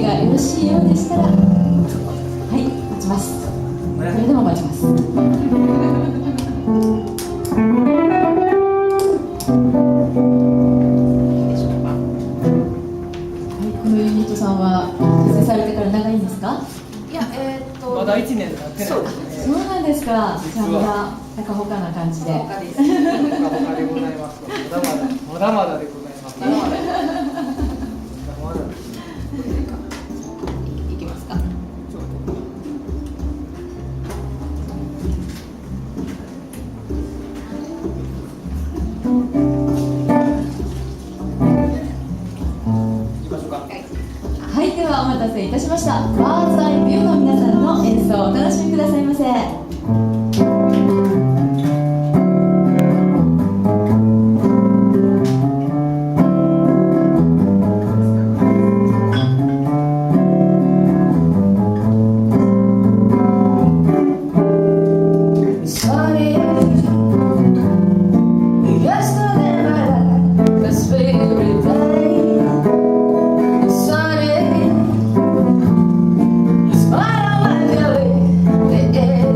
がよろしいようでしたら、はい、待ちます。それでも待ちます。このユニットさんは結成されてから長いんですか？いや、まだ1年経ってない。そうですね。そうなんですか。じゃあまだなんか他な感じで。他です。他でございます。まだまだでございます。まだまだ。いきますか。はい、ではお待たせいたしました。バーズアイビューの皆さんの演奏をお楽しみくださいませ。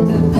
The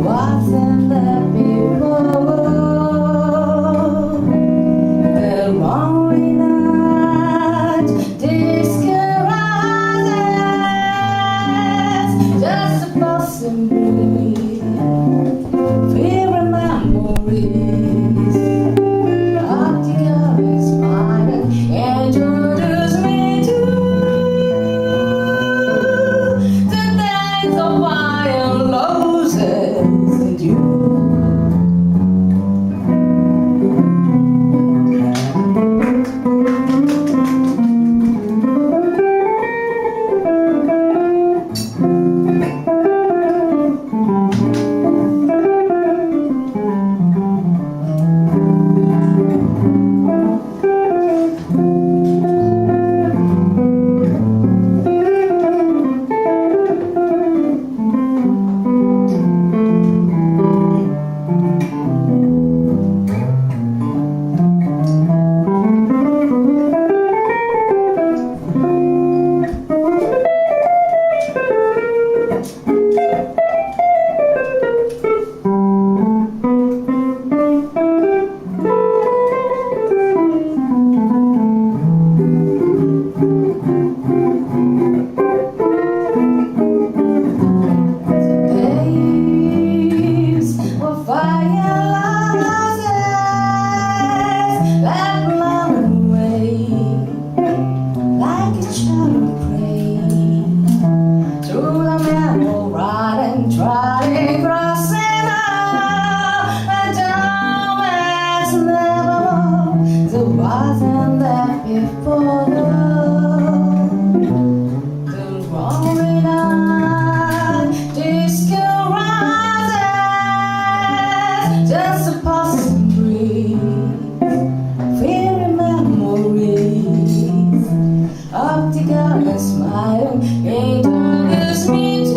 wasn't there before. The lonely night disguises just a passing breeze, fearing memories. Optical is mine and introduce me to the days of wild roses and you. Wasn't there before. The lonely night disguises just a passing breeze, fearing memories. Optical and smiling introduce me to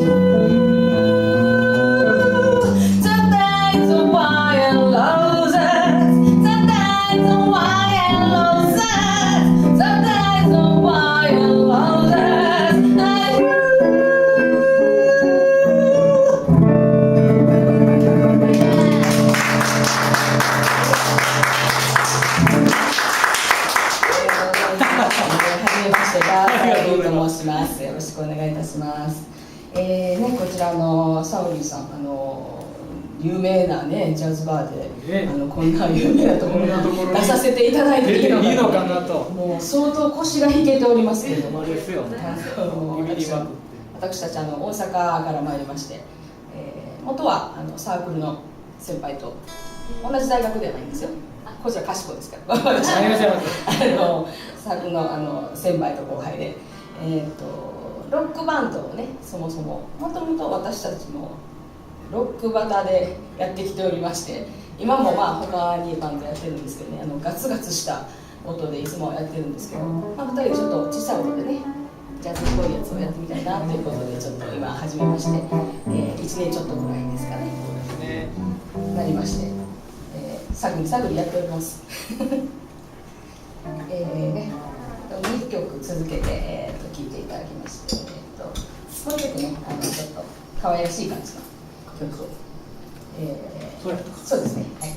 the days of wild roses, the days of wild roses, the days of wild roses, and you. と申します。よろしくお願いいたします。こちらサウリーさん有名なねジャズバーで、こんな有名なところに出させていただいていいのかなと、もう相当腰が引けておりますけれども、私たち大阪から参りまして、元はサークルの先輩と同じ大学ではないんですよ。こちら賢いですから。サークルの先輩と後輩で、ロックバンドをね、そもそももともと私たちもロックバタでやってきておりまして、今も他にバンドやってるんですけどね、ガツガツした音でいつもやってるんですけど、2人でちょっと小さい音でね、ジャズっぽいやつをやってみたいなということでちょっと今始めまして、1年ちょっとぐらいですかね、なりまして、探りやっております。2曲続けて、聴いていただきまして、もう1曲ね、ちょっと可愛らしい感じの曲を、そうですね、はい、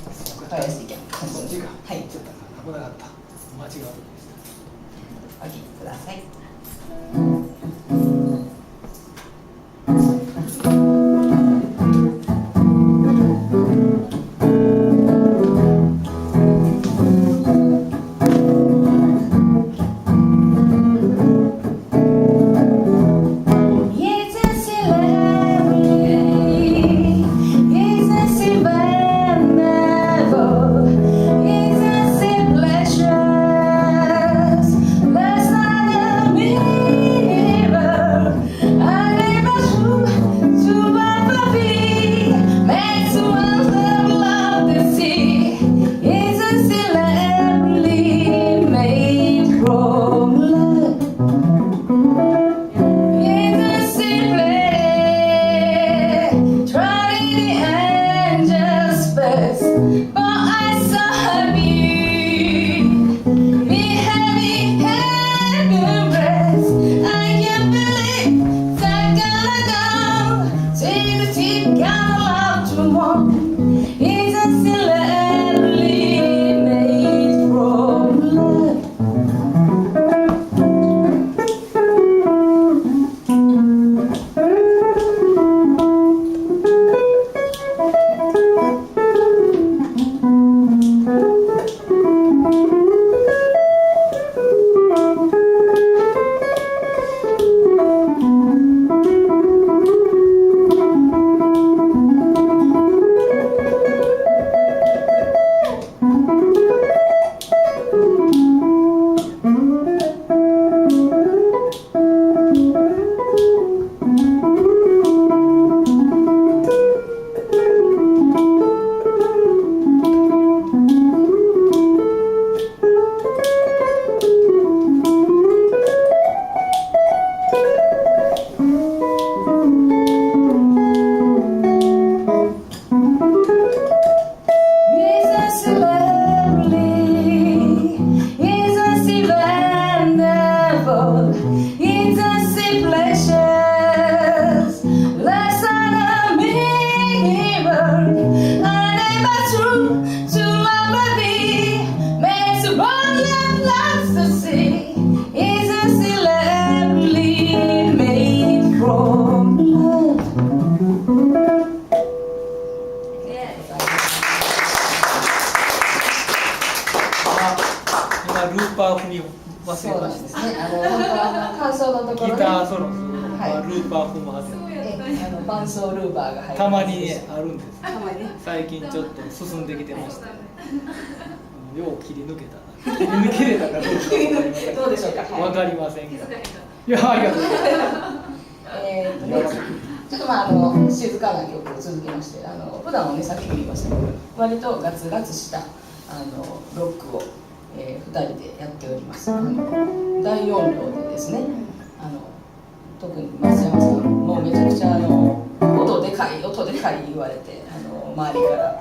可愛らしい曲、はい、ちょっと危なかった、間違うとこでした。お聴きください。Take the tip, got love to someone is a celebrity made from love.今ルーパー踏み忘そうれましなんですね。本当は感想のとこた。ろね。ギターソロ、はいルーパー踏むはずや。伴奏ルーバーが入る。たまにねあるんです。たまにね。最近ちょっと進んできてました。よう切り抜けたな。切り抜けれたかどうかわかりません。どうでしょうか。わかりませんが。いやありがとうございます。ちょっと静かな曲を続きまして、普段はねさっきも言いましたけど、割とガツガツしたロックを、2人でやっております。大音量でですね、特に松山さんもうめちゃくちゃ音でかい言われて周りから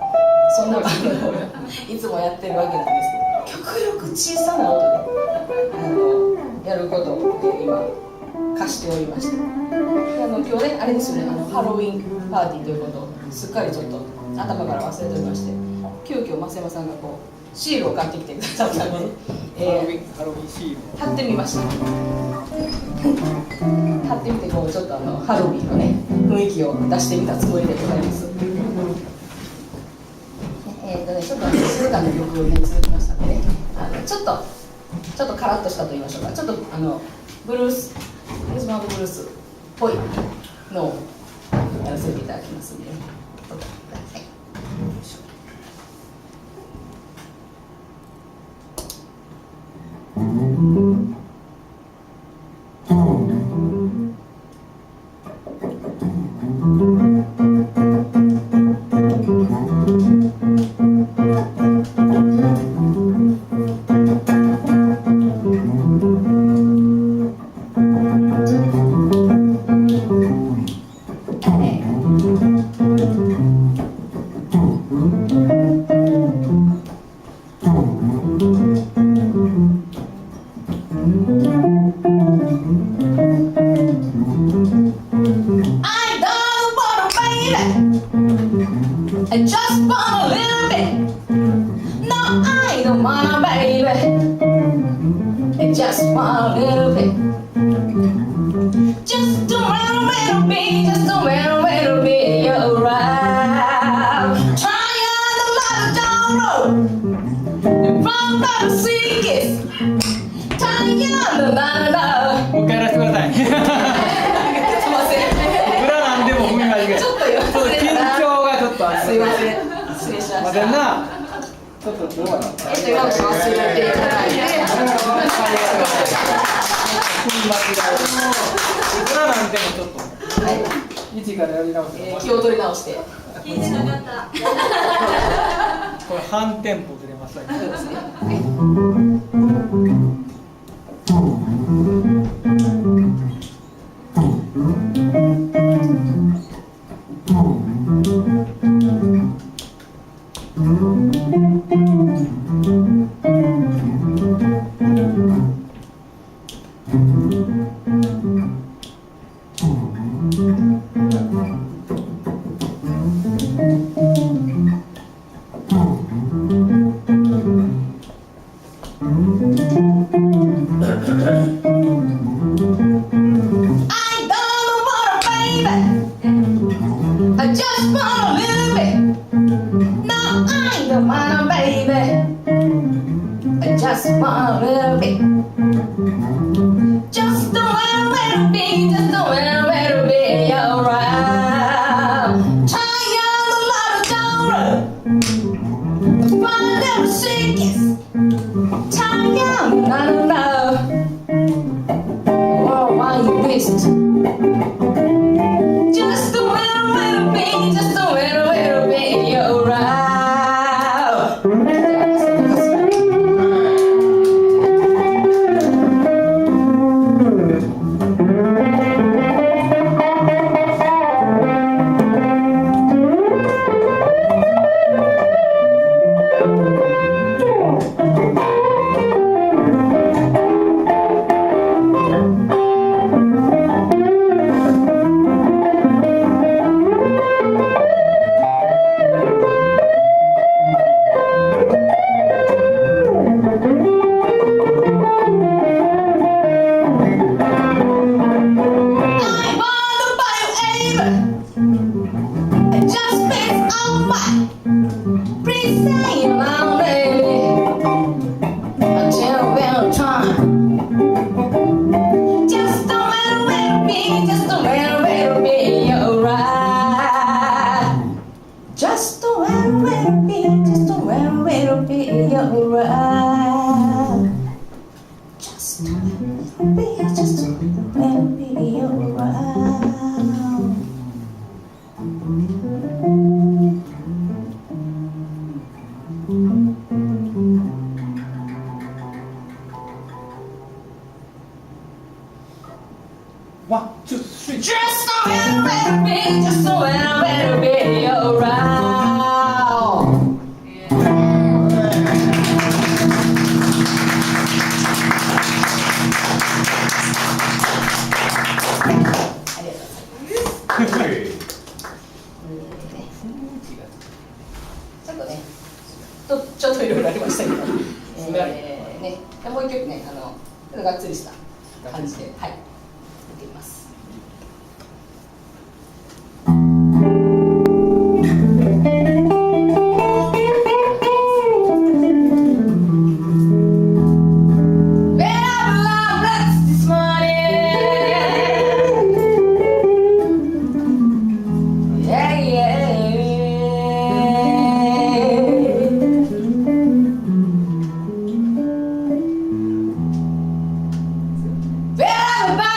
そんなバンドをいつもやってるわけなんですけど、極力小さな音でやることを、今貸しておりまして、今日ねあれですよね、ハロウィンパーティーということをすっかりちょっと頭から忘れておりまして、急遽増山さんがこうシールを買ってきてくださったので、ハロウィンシールを貼ってみました。貼ってみてこうちょっとハロウィンのね雰囲気を出してみたつもりでございます。ちょっと静かな曲をね続きましたのでね、ちょっとカラッとしたと言いましょうか、ちょっとブルースリズム&ブルースっぽいのをやらせていただきますので、どうぞください。I just want a little bit. No, I don't wanna, baby. I just want a little bit. Just a little bit, just a little bit, you're right. Try on the Marathon Road. From the Seekers. Try on the Marathon. もう一回やらせてください。すいません。裏なんでも踏み間違え。ちょっとよ。緊張がちょっとある。すいません。失礼しまました。せんな。ちょっとどうやった。忘れていただいて。踏み間違え。裏なんでもちょっと。はい。一からやり直して。気を取り直して。聞いてなかった。これ半テンポずれますね。そうですね。はい。just one little bit. Just a little bit, just a little bit, you're right. Try on a lot of genre. Find out the sickest. Try on, I don't know. Oh, why you missed? Just a little bit, just a little bit, you're right. Just a little bit, just a little bit, you're right. Just a little bit, just a little bit, you're right. One, two, three. Just a little bit, just a little bit, you're right.ちょっといろいろありましたけど、ね、もう一曲ね、がっつりした感じで、はい、やってみます。Everybody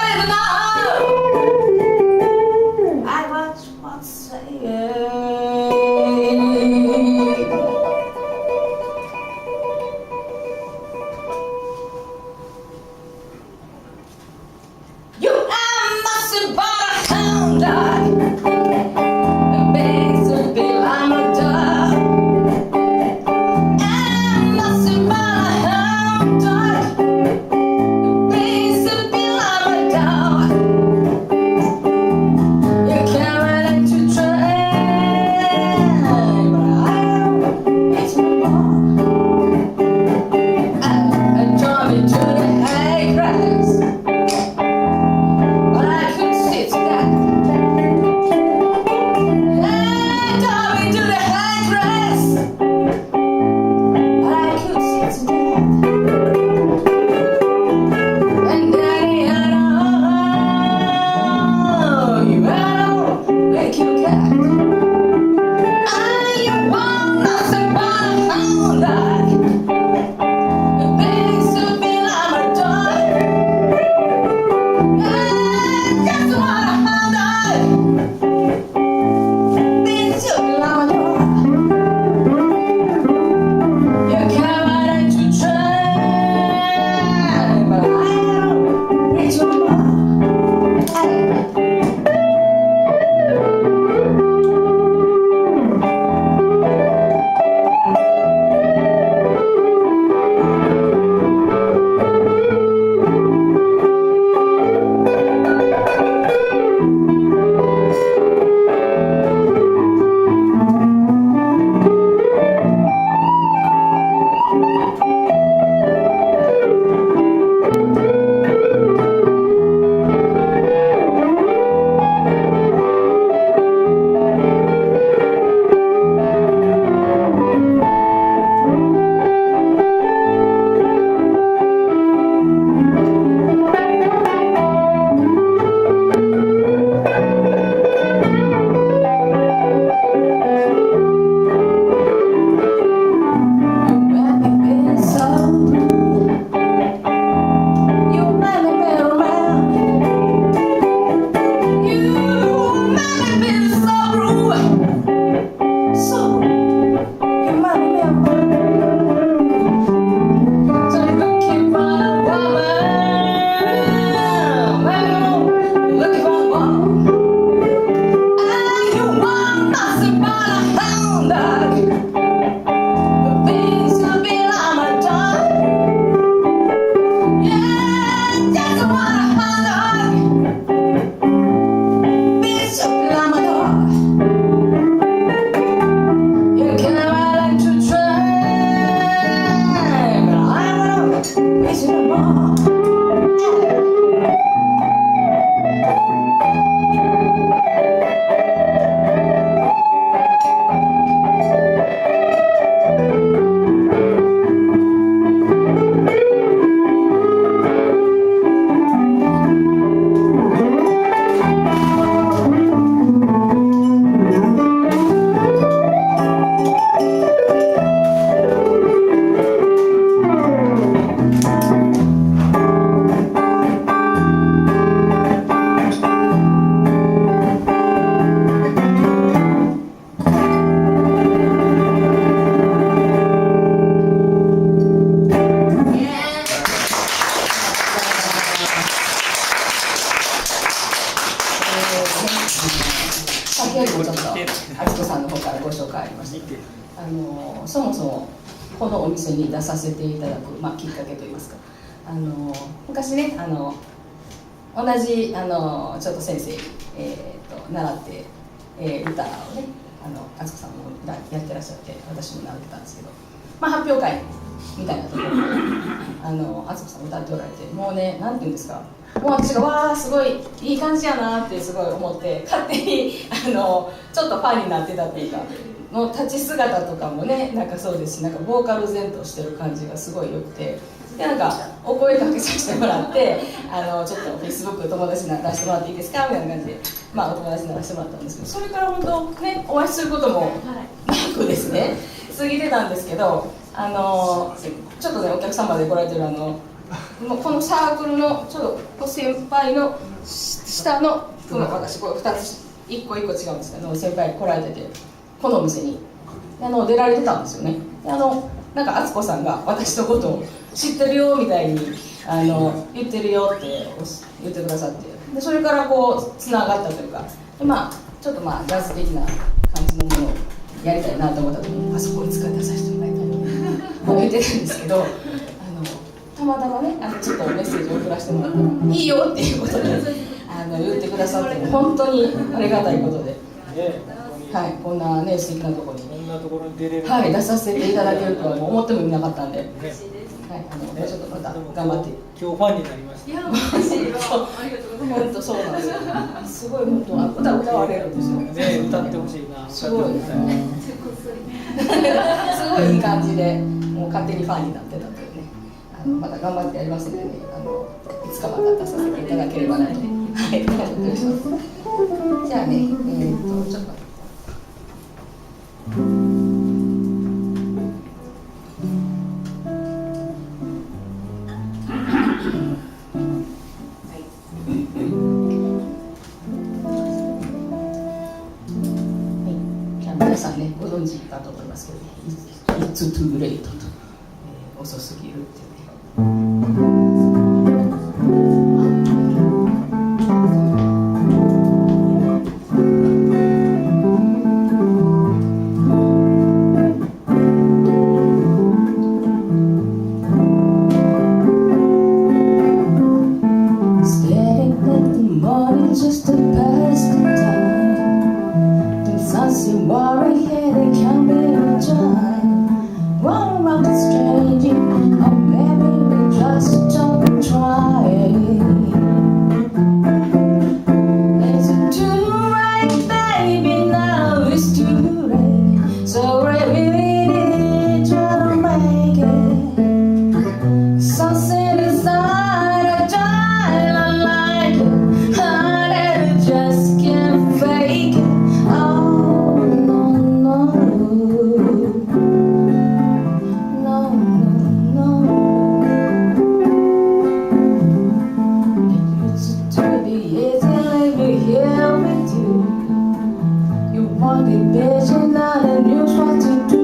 先ほどもちょっと敦子さんの方からご紹介ありましたけど、そもそもこのお店に出させていただく、きっかけといいますか、昔ね同じちょっと先生に、習って、歌をね敦子さんもやってらっしゃって私も習ってたんですけど、発表会みたいなところで敦子さん歌っておられて、もうねなんていうんですか、もう私がわーすごいいい感じやなってすごい思って勝手にちょっとファンになってたっていうか、もう立ち姿とかもねなんかそうですし、なんかボーカル前としてる感じがすごい良くて、でなんかお声かけさせてもらってちょっとフェイスブック友達にならせてもらっていいですかみたいな感じで、お友達にならせてもらったんですけど、それから本当ねお会いすることもなくですね過ぎてたんですけど、ちょっとねお客様で来られてるこのサークルのちょっと先輩の下の私これ2つ1個1個違うんですけど先輩来られてて、このお店に出られてたんですよね。でなんか敦子さんが私のことを知ってるよみたいに言ってるよって言ってくださって、でそれからこうつながったというか、でちょっとジャズ的な感じのものをやりたいなと思った時に、あそこに使い出させてもらいたいと言ってるんですけど、たまたまねちょっとメッセージを送らせてもらったら「いいよ」っていうことで言ってくださって本当にありがたいことで、はい、こんなね素敵なところに出させていただけるとは思ってもみなかったんで、はい、もうちょっとまた頑張って。今日ファンになりました。いや嬉しいわ。ありがとうございます。本当そうなんですよ。すごい本当歌われるんですよ。ね歌ってほしいな。すごい。すごいいい感じでもう勝手にファンになってたというね。また頑張ってやりますのでね、いつかまた出させていただければなと、はい、思っております。じゃあね、ちょっと。皆さんね、ご存知だと思いますけどね、It's too late と、遅すぎるっていうね。Just to pass the time, the sun's worry here, they can't be enjoyed. Run around the strange, oh baby, we just don't try. It's too late, baby, now it's too late. So really try to make it. Sunset inside, I try to like it. Just can't fake it. Oh no, no, no, no, no. It used to be easy living here with you. You want it, bitch, and now the news what to do.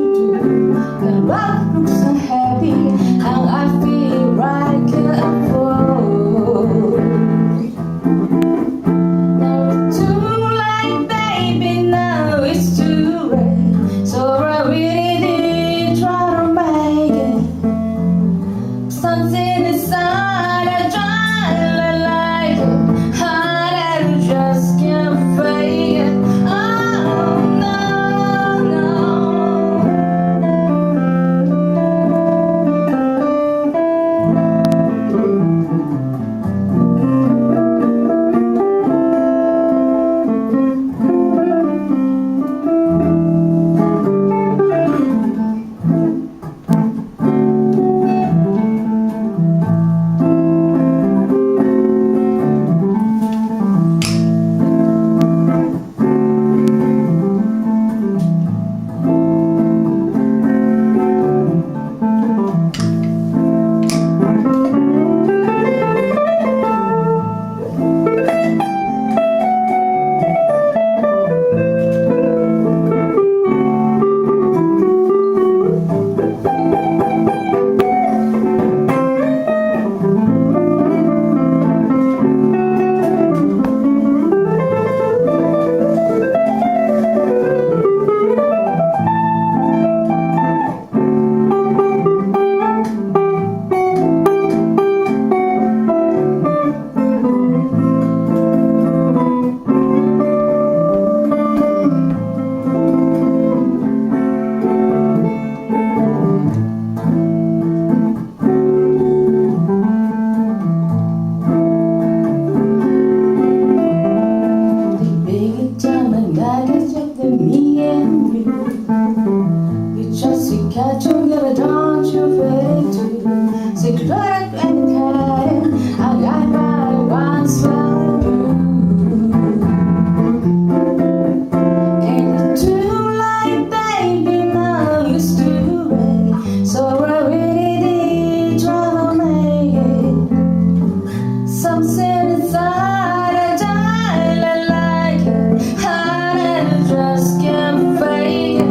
Get together, don't you feel too? Secret and hiding, I got my once for you. And too late, baby, now you still ready. So I really try to make it. Something inside I die like it. I just can't fake it.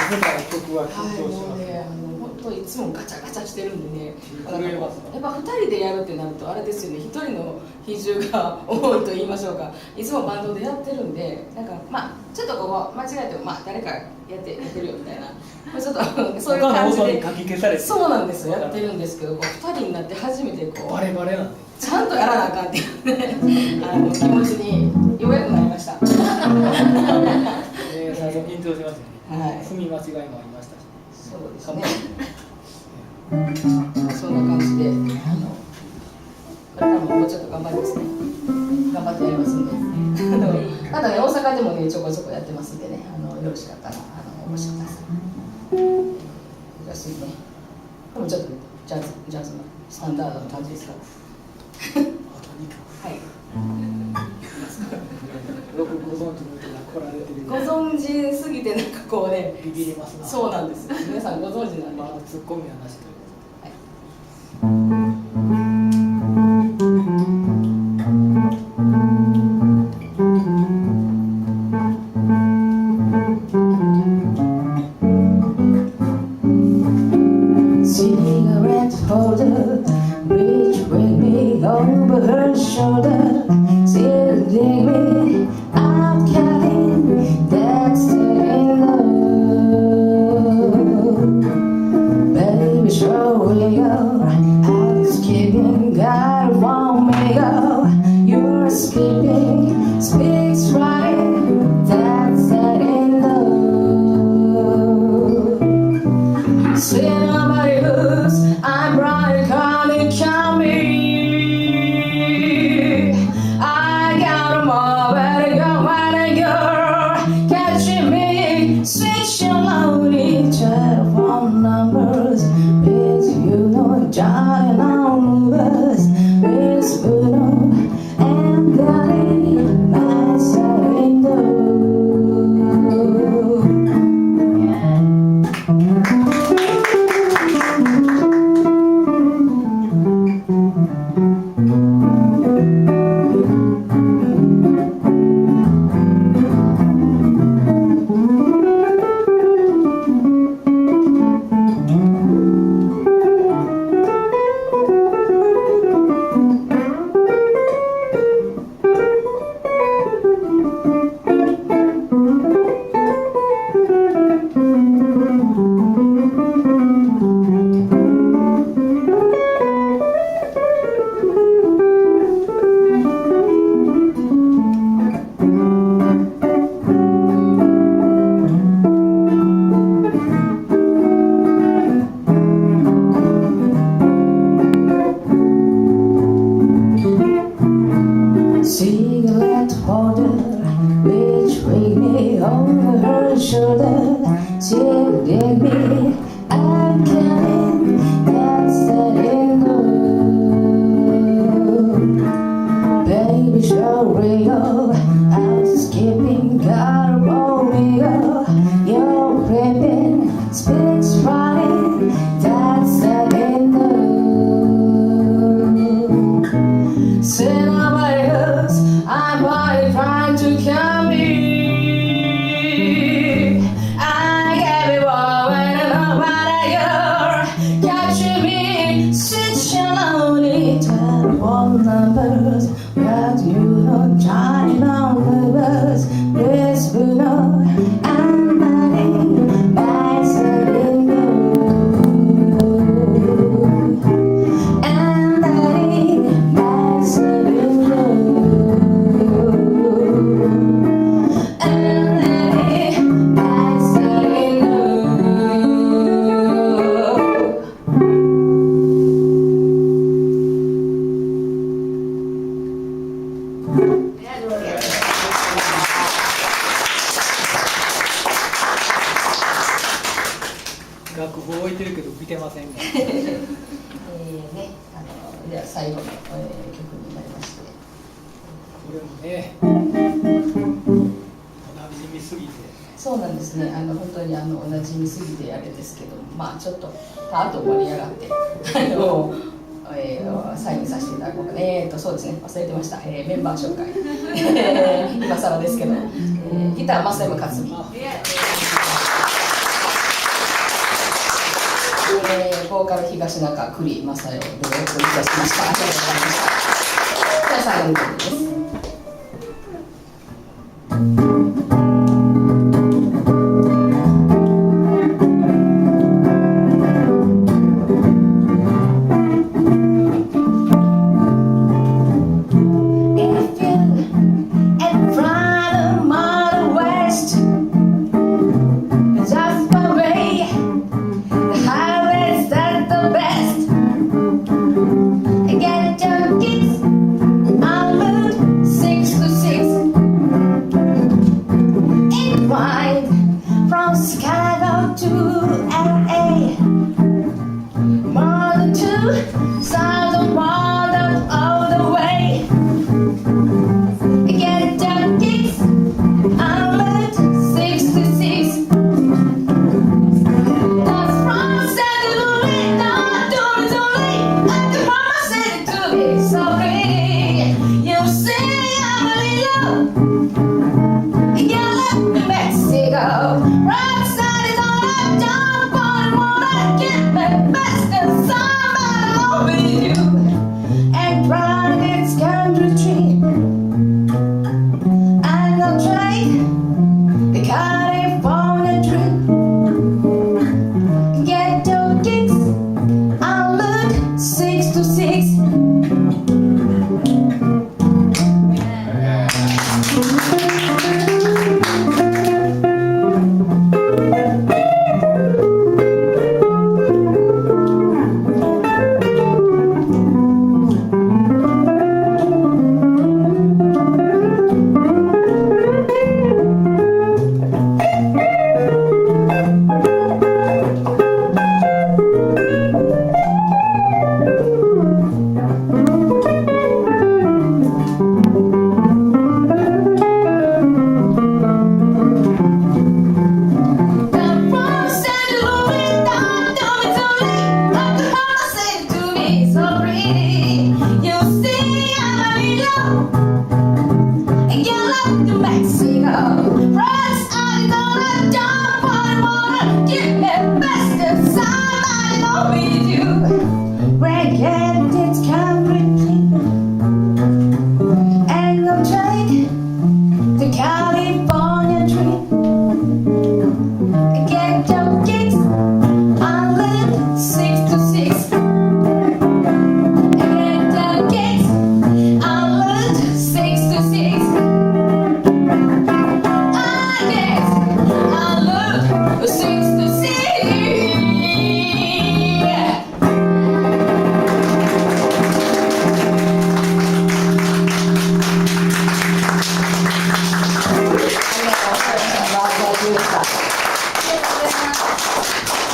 世界の曲ははい、緊張しますね。もうね、本当いつもガチャガチャしてるんでね、震えますねやっぱ2人でやるってなるとあれですよね、1人の比重が多いと言いましょうか、いつもバンドでやってるんで、なんかまあちょっとここ間違えてもまあ誰かやってるよみたいな、まあ、ちょっとそういう感じで他の音にかき消されて、そうなんですよ、やってるんですけど、こう2人になって初めてこバうレバレなんで。ちゃんとやらなあかんっていうね気持ちにようやくなりました。最初緊張しますね。はい踏み間違いもありましたし。そうですね。そんな感じで、これからももうちょっと頑張りますね。頑張ってやりますんで。ただね、大阪でもね、ちょこちょこやってますんでね、よろしかったら、お越しください。安いね。でもちょっとジャズのスタンダードな感じですか。はい。よくご存知の人が来られてる。ご存知すぎてなんかこうね、ビビりますな。そうなんですよ。皆さんご存知なんで。まあツッコミはなしという。Cigarette holder, reach with me over her shoulder. Still dig me, I'm counting, that's in love. Baby, show me go, housekeeping, God won't me go. You're sleeping, speaks right, that's in love. See nobody who's I'm right, can't count me. I got 'em all, where to go, catching me, switching lonely telephone numbers. With you know, Johnny numbers, with Bruno and Daddy, my side love. Cigarette holder, betray me over her shoulder. She'll dig me, I'm counting, that's in love. Baby, show real, housekeeping, got a Romeo. You're creeping, speaks right, that's in love. Say nobody else, I'm probably trying to kill me. I got it all. 楽譜置いてるけど見てませんがでは最後の、曲になりまして、これもねおなじみすぎてそうなんですね、本当におなじみすぎてあれですけど、まあちょっとパーッと盛り上がってサインさせていただこうかね。そうですね、忘れてました、メンバー紹介今更ですけど、ギター増山克美、ボーカル東中栗正代でお送りいたしました。ありがとうございました。じゃあ最後の曲です。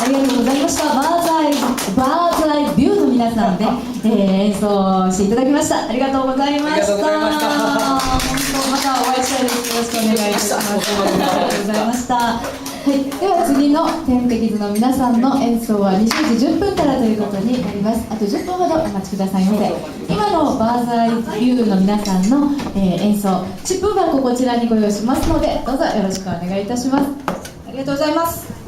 ありがとうございました。バーズアイビューの皆さんで、演奏していただきました。ありがとうございました。本当またお会いしたいです。よろしくお願いいたします。ありがとうございました。はい、では次の天敵図の皆さんの演奏は20時10分からということになります。あと10分ほどお待ちくださいませ。今のバーズアイビューの皆さんの、演奏、チップバンコこちらにご用意しますので、どうぞよろしくお願いいたします。ありがとうございます。